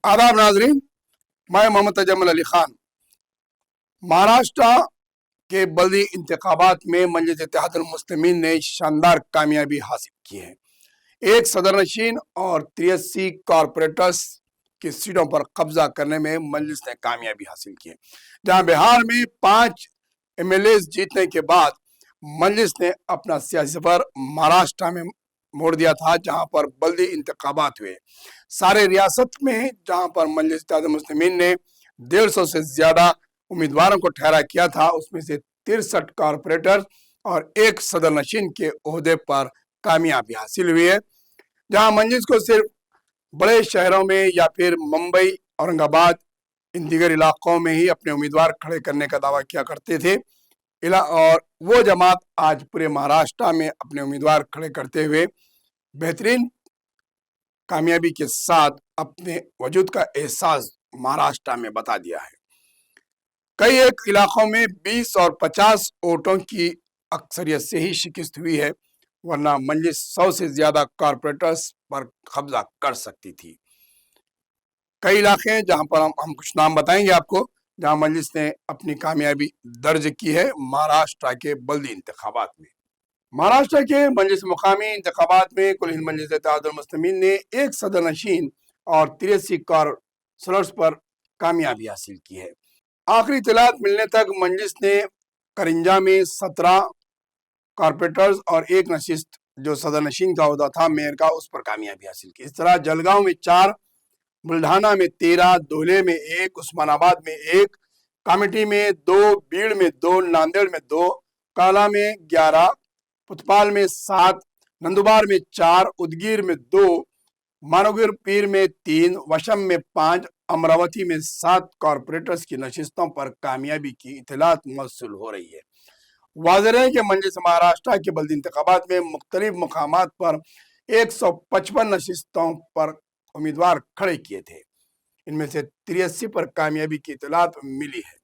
आदाब नाजरीन, मैं मोहम्मद तजम्मुल अली खान। महाराष्ट्र के बल्दी इंतखाबात में मजलिस इत्तेहादुल मुस्लिमीन ने शानदार कामयाबी हासिल की है। एक सदरनशीन और 83 कॉरपोरेटर्स की सीटों पर कब्जा करने में मजलिस ने कामयाबी हासिल की है। जहां बिहार में 5 MLA जीतने के बाद मजलिस ने अपना सियासी सफर महाराष्ट्र में मोड़ दिया था, जहां पर बल्दी इंतखाबात हुए। सारे रियासत में जहां पर मजलिस इत्तेहादुल मुस्लिमीन ने 150 से ज्यादा उम्मीदवारों को ठहरा किया था, उसमें से 63 कॉरपोरेटर और एक सदरनशीन के ओहदे पर कामयाबी हासिल हुई है। जहां मजलिस को सिर्फ बड़े शहरों में या फिर मुंबई, औरंगाबाद, इन दीगर इलाकों में ही अपने उम्मीदवार खड़े करने का दावा किया करते थे, और वो जमात आज पूरे महाराष्ट्र में अपने उम्मीदवार खड़े करते हुए बेहतरीन कामयाबी के साथ अपने वजूद का एहसास महाराष्ट्र में बता दिया है। कई एक इलाकों में 20 और 50 वोटों की अक्सरियत से ही शिकस्त हुई है, वरना मजलिस 100 से ज्यादा कॉरपोरेटर्स पर कब्जा कर सकती थी। कई इलाके हैं जहां पर हम कुछ नाम बताएंगे आपको, जहां मजलिस ने अपनी कामयाबी दर्ज की है महाराष्ट्र के बल्दी इंतखाबात में। महाराष्ट्र के मजलिस मुकामी इंतखाबात में कुल हिंद मजलिस इत्तेहादुल मुस्लिमीन ने एक सदरनशीन और 83 कौंसलर्स पर कामयाबी हासिल की है। आखिरी इत्तलात मिलने तक मजलिस ने करिंजा में 17 कॉरपोरेटर्स और एक नशिस्त जो सदरनशीन का ओहदा था मेयर का, उस पर कामयाबी हासिल की। इस तरह जलगांव में 4, बुल्ढाना में 13, धोले में 1, उस्मानाबाद में 1, कामेटी में 2, बीड़ में 2, नांदेड़ में 2, काला में 11, पुतपाल में 7, नंदुबार में 4, उदगीर में 2, मानोगिर पीर में 3, वशम में 5, अमरावती में 7 कॉरपोरेटर्स की नशिस्तों पर कामयाबी की इत्तलात मौसूल हो रही है। वाज़ेह है कि मजलिस महाराष्ट्र के बल्दी इंतखाबात में मुख्तलिफ मकामात पर 155 नशिस्तों पर उम्मीदवार खड़े किए थे। इनमें से 83 पर कामयाबी की इत्तलात मिली है।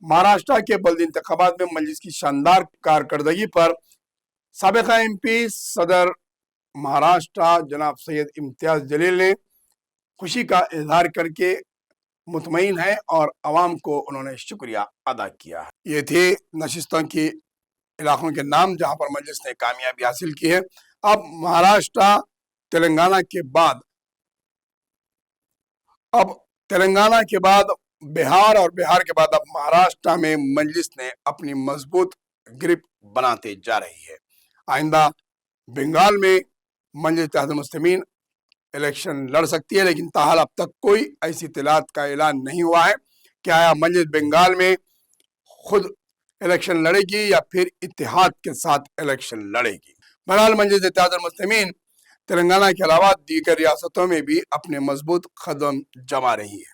महाराष्ट्र के बल्दी इंतखाबात में मजलिस की शानदार कारकर्दगी पर साबिका MP सदर महाराष्ट्र जनाब सैयद इम्तियाज जलील ने खुशी का इजहार करके मुतमईन है और अवाम को उन्होंने शुक्रिया अदा किया है। ये थे नशिस्तों के इलाकों के नाम जहां पर मजलिस ने कामयाबी हासिल की है। अब महाराष्ट्र तेलंगाना के बाद बिहार और बिहार के बाद अब महाराष्ट्र में मजलिस ने अपनी मजबूत ग्रिप बनाते जा रही है। आइंदा बंगाल में मजलिस इत्तेहादुल मुस्लिमीन इलेक्शन लड़ सकती है, लेकिन ताहाल अब तक कोई ऐसी इत्तलात का ऐलान नहीं हुआ है कि आया मजलिस बंगाल में खुद इलेक्शन लड़ेगी या फिर इत्तेहाद के साथ इलेक्शन लड़ेगी। बहरहाल मजलिस इत्तेहादुल मुस्लिमीन तेलंगाना के अलावा दीगर रियासतों में भी अपने मजबूत कदम जमा रही है।